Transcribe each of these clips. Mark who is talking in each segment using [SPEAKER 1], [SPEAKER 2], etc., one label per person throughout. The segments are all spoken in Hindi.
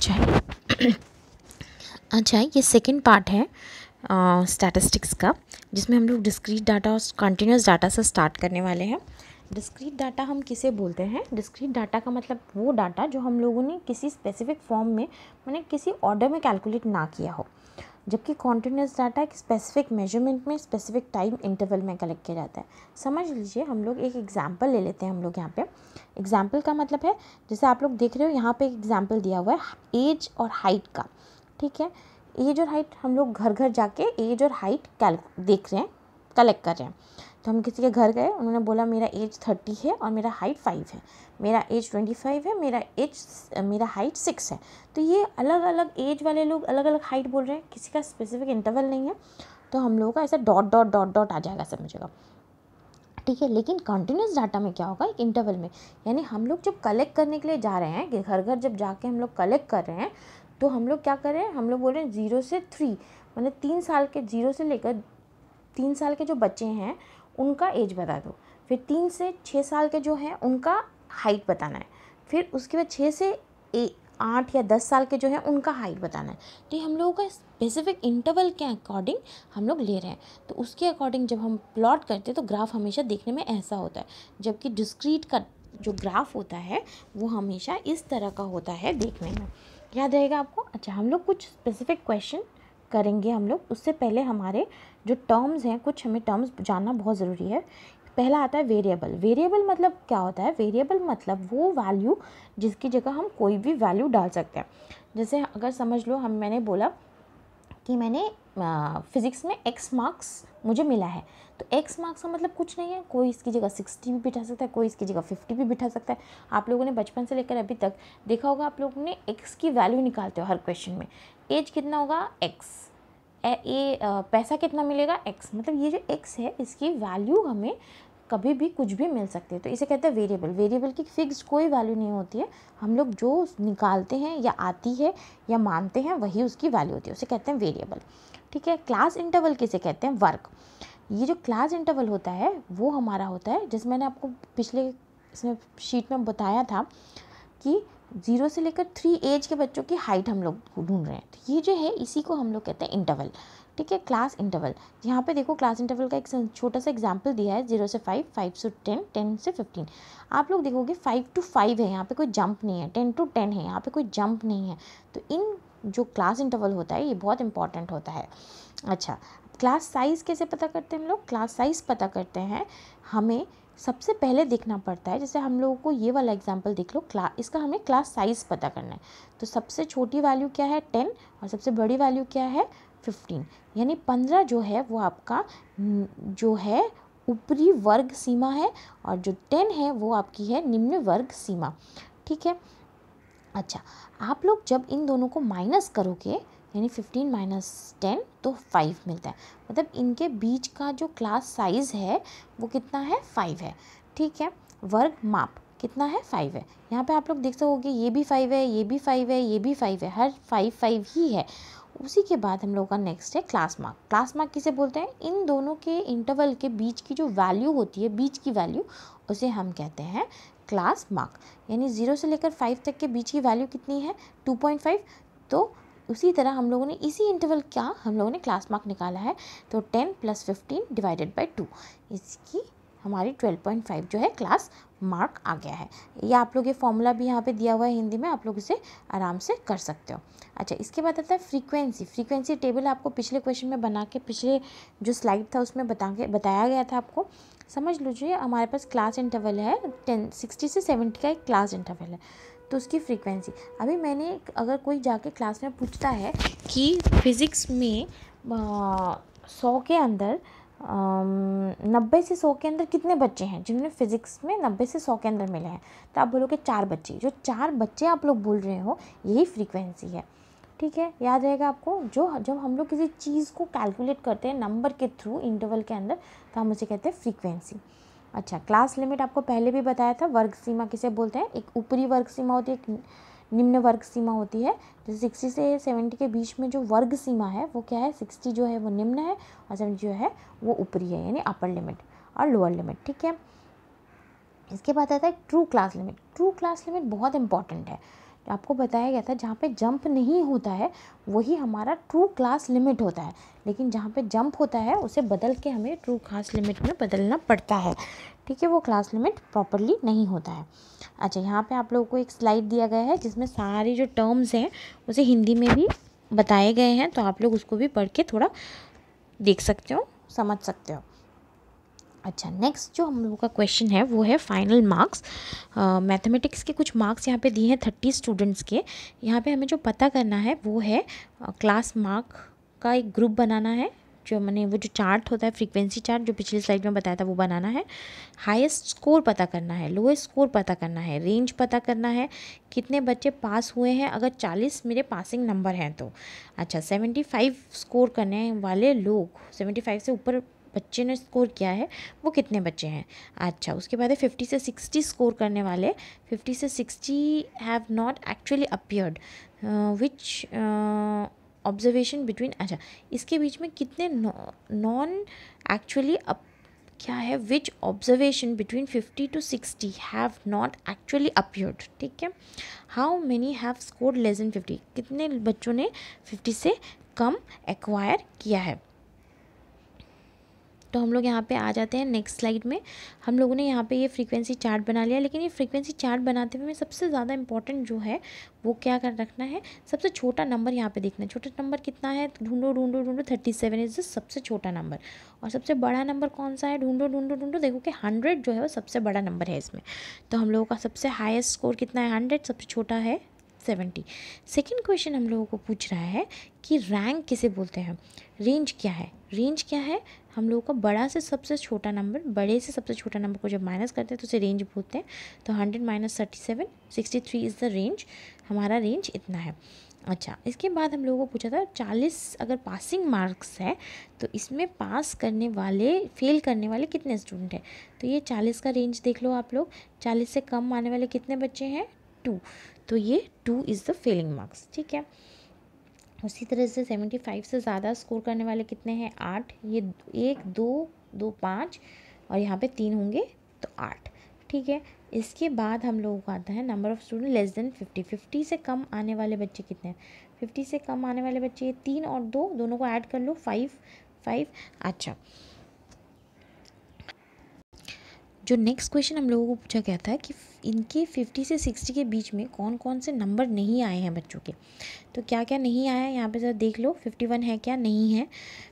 [SPEAKER 1] अच्छा अच्छा, ये सेकंड पार्ट है स्टैटिस्टिक्स का, जिसमें हम लोग डिस्क्रीट डाटा और कंटिन्यूस डाटा से स्टार्ट करने वाले हैं। डिस्क्रीट डाटा हम किसे बोलते हैं? डिस्क्रीट डाटा का मतलब वो डाटा जो हम लोगों ने किसी स्पेसिफिक फॉर्म में, माने किसी ऑर्डर में कैलकुलेट ना किया हो, जबकि कॉन्टिन्यूस डाटा एक स्पेसिफिक मेजरमेंट में स्पेसिफिक टाइम इंटरवल में कलेक्ट किया जाता है। समझ लीजिए, हम लोग एक एग्जांपल ले लेते हैं। हम लोग यहाँ पे एग्जांपल का मतलब है, जैसे आप लोग देख रहे हो यहाँ पे एक एग्जांपल दिया हुआ है एज और हाइट का। ठीक है, एज और हाइट हम लोग घर घर जाके एज और हाइट देख रहे हैं, कलेक्ट कर रहे हैं। तो हम किसी के घर गए, उन्होंने बोला मेरा एज 30 है और मेरा हाइट 5 है, मेरा एज 25 है, मेरा हाइट 6 है। तो ये अलग अलग एज वाले लोग अलग अलग हाइट बोल रहे हैं, किसी का स्पेसिफिक इंटरवल नहीं है। तो हम लोगों का ऐसा डॉट डॉट डॉट डॉट आ जाएगा सब जगह। ठीक है, लेकिन कंटिन्यूस डाटा में क्या होगा, एक इंटरवल में, यानी हम लोग जब कलेक्ट करने के लिए जा रहे हैं, कि घर घर जब जाके हम लोग कलेक्ट कर रहे हैं, तो हम लोग क्या कर रहे हैं, हम लोग बोल रहे हैं 0 से 3, मतलब 3 साल के, 0 से लेकर 3 साल के जो बच्चे हैं उनका एज बता दो। फिर 3 से 6 साल के जो हैं उनका हाइट बताना है। फिर उसके बाद 6 से 8 या 10 साल के जो हैं उनका हाइट बताना है। तो ये हम लोगों का स्पेसिफिक इंटरवल के अकॉर्डिंग हम लोग ले रहे हैं। तो उसके अकॉर्डिंग जब हम प्लॉट करते हैं तो ग्राफ हमेशा देखने में ऐसा होता है, जबकि डिस्क्रीट का जो ग्राफ होता है वो हमेशा इस तरह का होता है देखने में। याद रहेगा आपको? अच्छा, हम लोग कुछ स्पेसिफिक क्वेश्चन करेंगे हम लोग। उससे पहले हमारे जो टर्म्स हैं, कुछ हमें टर्म्स जानना बहुत ज़रूरी है। पहला आता है वेरिएबल। वेरिएबल मतलब क्या होता है? वेरिएबल मतलब वो वैल्यू जिसकी जगह हम कोई भी वैल्यू डाल सकते हैं। जैसे अगर समझ लो, मैंने बोला कि मैंने फिज़िक्स में x मार्क्स मुझे मिला है, तो x मार्क्स का मतलब कुछ नहीं है, कोई इसकी जगह 60 भी बिठा सकता है, कोई इसकी जगह 50 भी बिठा सकता है। आप लोगों ने बचपन से लेकर अभी तक देखा होगा, आप लोगों ने x की वैल्यू निकालते हो हर क्वेश्चन में। एज कितना होगा? x। पैसा कितना मिलेगा? x। मतलब ये जो x है इसकी वैल्यू हमें कभी भी कुछ भी मिल सकती है, तो इसे कहते हैं वेरिएबल। वेरिएबल की फिक्स कोई वैल्यू नहीं होती है, हम लोग जो निकालते हैं या आती है या मानते हैं वही उसकी वैल्यू होती है, उसे कहते हैं वेरिएबल। ठीक है, क्लास इंटरवल किसे कहते हैं? वर्ग। ये जो क्लास इंटरवल होता है वो हमारा होता है, जैसे मैंने आपको पिछले इसमें शीट में बताया था कि 0 से लेकर 3 एज के बच्चों की हाइट हम लोग ढूंढ रहे हैं। तो ये जो है इसी को हम लोग कहते हैं इंटरवल। ठीक है, क्लास इंटरवल। यहाँ पे देखो, क्लास इंटरवल का एक छोटा सा एग्जांपल दिया है, 0 से 5, 5 से 10, 10 से 15। आप लोग देखोगे 5 to 5 है, यहाँ पे कोई जंप नहीं है। 10 to 10 है, यहाँ पे कोई जंप नहीं है। तो इन जो क्लास इंटरवल होता है ये बहुत इंपॉर्टेंट होता है। अच्छा, क्लास साइज़ कैसे पता करते हैं हम लोग? क्लास साइज़ पता करते हैं, हमें सबसे पहले देखना पड़ता है, जैसे हम लोगों को ये वाला एग्जांपल देख लो, इसका हमें क्लास साइज़ पता करना है। तो सबसे छोटी वैल्यू क्या है? 10, और सबसे बड़ी वैल्यू क्या है? 15। यानी 15 जो है वो आपका जो है ऊपरी वर्ग सीमा है, और जो 10 है वो आपकी है निम्न वर्ग सीमा। ठीक है, अच्छा, आप लोग जब इन दोनों को माइनस करोगे, यानी 15 माइनस 10 तो 5 मिलता है। मतलब इनके बीच का जो क्लास साइज़ है वो कितना है? 5 है। ठीक है, वर्ग माप कितना है? 5 है। यहाँ पे आप लोग देख सकोगे ये भी 5 है, ये भी 5 है, ये भी 5 है, हर 5 ही है। उसी के बाद हम लोगों का नेक्स्ट है क्लास मार्क। क्लास मार्क किसे बोलते हैं? इन दोनों के इंटरवल के बीच की जो वैल्यू होती है, बीच की वैल्यू, उसे हम कहते हैं क्लास मार्क। यानी 0 से लेकर 5 तक के बीच की वैल्यू कितनी है? 2.5। तो उसी तरह हम लोगों ने इसी इंटरवल का हम लोगों ने क्लास मार्क निकाला है, तो 10 + 15 / 2, इसकी हमारी 12.5 जो है क्लास मार्क आ गया है। ये आप लोग ये फॉर्मूला भी यहाँ पे दिया हुआ है हिंदी में, आप लोग इसे आराम से कर सकते हो। अच्छा, इसके बाद आता है फ्रीक्वेंसी। फ्रीक्वेंसी टेबल आपको पिछले क्वेश्चन में बना के, पिछले जो स्लाइड था उसमें बताया गया था आपको। समझ लीजिए, हमारे पास क्लास इंटरवल है 60 से 70 का एक क्लास इंटरवल है, तो उसकी फ्रीक्वेंसी। अभी मैंने, अगर कोई जाके क्लास में पूछता है कि फिज़िक्स में 100 के अंदर 90 से 100 के अंदर कितने बच्चे हैं जिन्होंने फिज़िक्स में 90 से 100 के अंदर मिले हैं, तो आप बोलोगे 4 बच्चे। जो 4 बच्चे आप लोग बोल रहे हो यही फ्रीक्वेंसी है। ठीक है, याद रहेगा आपको? जब हम लोग किसी चीज़ को कैलकुलेट करते हैं नंबर के थ्रू इंटरवल के अंदर, तो हम उसे कहते हैं फ्रीक्वेंसी। अच्छा, क्लास लिमिट आपको पहले भी बताया था। वर्ग सीमा किसे बोलते हैं? एक ऊपरी वर्ग सीमा होती है, एक निम्न वर्ग सीमा होती है। जैसे 60 से 70 के बीच में जो वर्ग सीमा है वो क्या है? 60 जो है वो निम्न है, और 70 जो है वो ऊपरी है, यानी अपर लिमिट और लोअर लिमिट। ठीक है, इसके बाद आता है true class limit. True class limit बहुत इंपॉर्टेंट है। आपको बताया गया था जहाँ पे जंप नहीं होता है वही हमारा ट्रू क्लास लिमिट होता है, लेकिन जहाँ पे जंप होता है उसे बदल के हमें ट्रू क्लास लिमिट में बदलना पड़ता है, ठीक है। वो क्लास लिमिट प्रॉपरली नहीं होता है। अच्छा, यहाँ पे आप लोगों को एक स्लाइड दिया गया है जिसमें सारी जो टर्म्स हैं उसे हिंदी में भी बताए गए हैं, तो आप लोग उसको भी पढ़ के थोड़ा देख सकते हो, समझ सकते हो। अच्छा, नेक्स्ट जो हम लोगों का क्वेश्चन है वो है फाइनल मार्क्स। मैथमेटिक्स के कुछ मार्क्स यहाँ पे दिए हैं 30 स्टूडेंट्स के। यहाँ पे हमें जो पता करना है वो है क्लास मार्क का एक ग्रुप बनाना है, जो मैंने वो जो चार्ट होता है फ्रीक्वेंसी चार्ट जो पिछली स्लाइड में बताया था वो बनाना है। हाईएस्ट स्कोर पता करना है, लोएस्ट स्कोर पता करना है, रेंज पता करना है, कितने बच्चे पास हुए हैं अगर 40 मेरे पासिंग नंबर हैं तो। अच्छा, 75 स्कोर करने वाले लोग, 75 से ऊपर बच्चे ने स्कोर किया है वो कितने बच्चे हैं। अच्छा, उसके बाद है 50 से 60 स्कोर करने वाले, 50 से 60 have not actually appeared which observation between. अच्छा, इसके बीच में कितने नॉन एक्चुअली क्या है, which observation between 50 to 60 have not actually appeared, ठीक है। How many have scored less than 50, कितने बच्चों ने 50 से कम एक्वायर किया है। तो हम लोग यहाँ पे आ जाते हैं नेक्स्ट स्लाइड में। हम लोगों ने यहाँ पे ये फ्रीक्वेंसी चार्ट बना लिया, लेकिन ये फ्रीक्वेंसी चार्ट बनाते हुए सबसे ज़्यादा इंपॉर्टेंट जो है वो क्या कर रखना है, सबसे छोटा नंबर यहाँ पे देखना है। छोटा नंबर कितना है, ढूंढो ढूंढो ढूंढो, 37 इज द सबसे छोटा नंबर। और सबसे बड़ा नंबर कौन सा है, ढूंढो ढूंढो ढूंढो, देखो कि 100 जो है वो सबसे बड़ा नंबर है इसमें। तो हम लोगों का सबसे हाईएस्ट स्कोर कितना है, 100, सबसे छोटा है 70। सेकेंड क्वेश्चन हम लोगों को पूछ रहा है कि रैंक किसे बोलते हैं, रेंज क्या है। रेंज क्या है, हम लोगों का बड़ा से सबसे छोटा नंबर, बड़े से सबसे छोटा नंबर को जब माइनस करते हैं तो उसे रेंज बोलते हैं। तो 100 माइनस 37, 63 इज़ द रेंज, हमारा रेंज इतना है। अच्छा, इसके बाद हम लोगों को पूछा था 40 अगर पासिंग मार्क्स है तो इसमें पास करने वाले, फेल करने वाले कितने स्टूडेंट हैं। तो ये 40 का रेंज देख लो आप लोग, 40 से कम आने वाले कितने बच्चे हैं, 2। तो ये 2 इज़ द फेलिंग मार्क्स, ठीक है। उसी तरह से 75 से ज़्यादा स्कोर करने वाले कितने हैं, 8। ये 1 2 2 5 और यहाँ पे 3 होंगे तो 8, ठीक है। इसके बाद हम लोगों को आता है number of student less than 50। 50 से कम आने वाले बच्चे कितने हैं, 50 से कम आने वाले बच्चे 3 और 2 दोनों को ऐड कर लो, 5 5। अच्छा, जो नेक्स्ट क्वेश्चन हम लोगों को पूछा गया था कि इनके 50 से 60 के बीच में कौन कौन से नंबर नहीं आए हैं बच्चों के। तो क्या क्या नहीं आया है यहाँ पे ज़रा देख लो। 51 है क्या, नहीं है।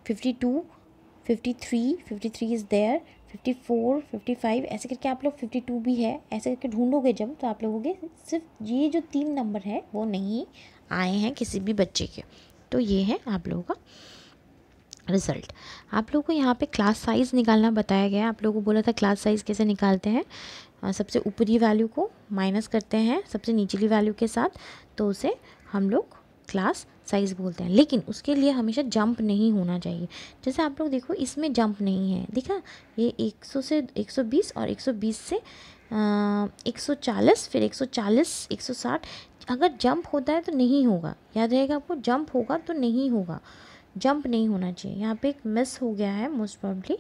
[SPEAKER 1] 52, 53 इज़ देयर, 54 55 ऐसे करके आप लोग 52 भी है, ऐसे करके ढूंढोगे जब तो आप लोगों के सिर्फ ये जो 3 नंबर है वो नहीं आए हैं किसी भी बच्चे के। तो ये है आप लोगों का रिज़ल्ट। आप लोगों को यहाँ पे क्लास साइज़ निकालना बताया गया है। आप लोगों को बोला था क्लास साइज़ कैसे निकालते हैं, सबसे ऊपरी वैल्यू को माइनस करते हैं सबसे निचली वैल्यू के साथ, तो उसे हम लोग क्लास साइज़ बोलते हैं। लेकिन उसके लिए हमेशा जंप नहीं होना चाहिए। जैसे आप लोग देखो इसमें जंप नहीं है, दिखा, ये 100 से 120 और 120 से 140, फिर 140 160। अगर जंप होता है तो नहीं होगा, याद रहेगा आपको, जंप होगा तो नहीं होगा, जंप नहीं होना चाहिए। यहाँ पे एक मिस हो गया है मोस्ट प्रॉब्ली,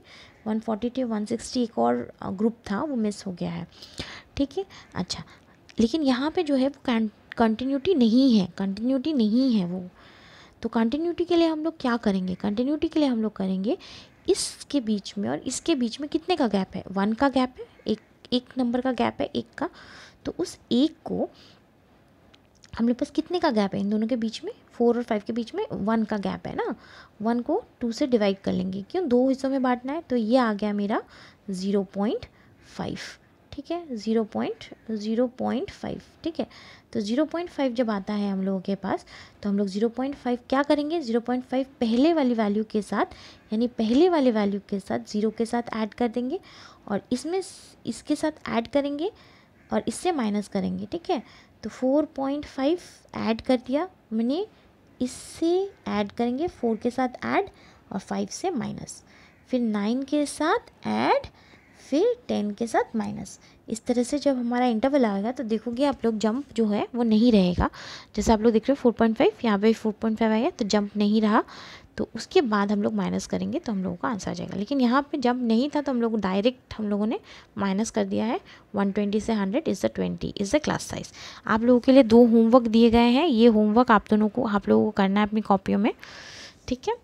[SPEAKER 1] 140 to 160 एक और ग्रुप था वो मिस हो गया है, ठीक है। अच्छा, लेकिन यहाँ पे जो है वो कंटिन्यूटी नहीं है, कंटिन्यूटी नहीं है वो। तो कंटिन्यूटी के लिए हम लोग क्या करेंगे, कंटिन्यूटी के लिए हम लोग करेंगे इसके बीच में और इसके बीच में कितने का गैप है, 1 का गैप है, एक नंबर का गैप है 1 का। तो उस 1 को हम लोग पास कितने का गैप है इन दोनों के बीच में, 4 और 5 के बीच में 1 का गैप है ना। 1 को 2 से डिवाइड कर लेंगे, क्यों, 2 हिस्सों में बांटना है। तो ये आ गया मेरा 0.5, ठीक है, 0.5, ठीक है। तो 0.5 जब आता है हम लोगों के पास तो हम लोग 0.5 क्या करेंगे, 0.5 पहले वाली वैल्यू के साथ, यानी पहले वाले वैल्यू के साथ 0 के साथ ऐड कर देंगे और इसमें इसके साथ ऐड करेंगे और इससे माइनस करेंगे, ठीक है। तो 4.5 ऐड कर दिया मैंने, इससे ऐड करेंगे, 4 के साथ ऐड और 5 से माइनस, फिर 9 के साथ ऐड, फिर 10 के साथ माइनस। इस तरह से जब हमारा इंटरवल आएगा तो देखोगे आप लोग जंप जो है वो नहीं रहेगा। जैसे आप लोग देख रहे हो 4.5, यहाँ पे 4.5 आया तो जंप नहीं रहा, तो उसके बाद हम लोग माइनस करेंगे तो हम लोगों का आंसर आ जाएगा। लेकिन यहाँ पे जंप नहीं था तो हम लोग डायरेक्ट हम लोगों ने माइनस कर दिया है। 120 से 100 is the 20 is the class size. आप लोगों के लिए 2 होमवर्क दिए गए हैं, ये होमवर्क आप लोगों को करना है अपनी कॉपियों में, ठीक है।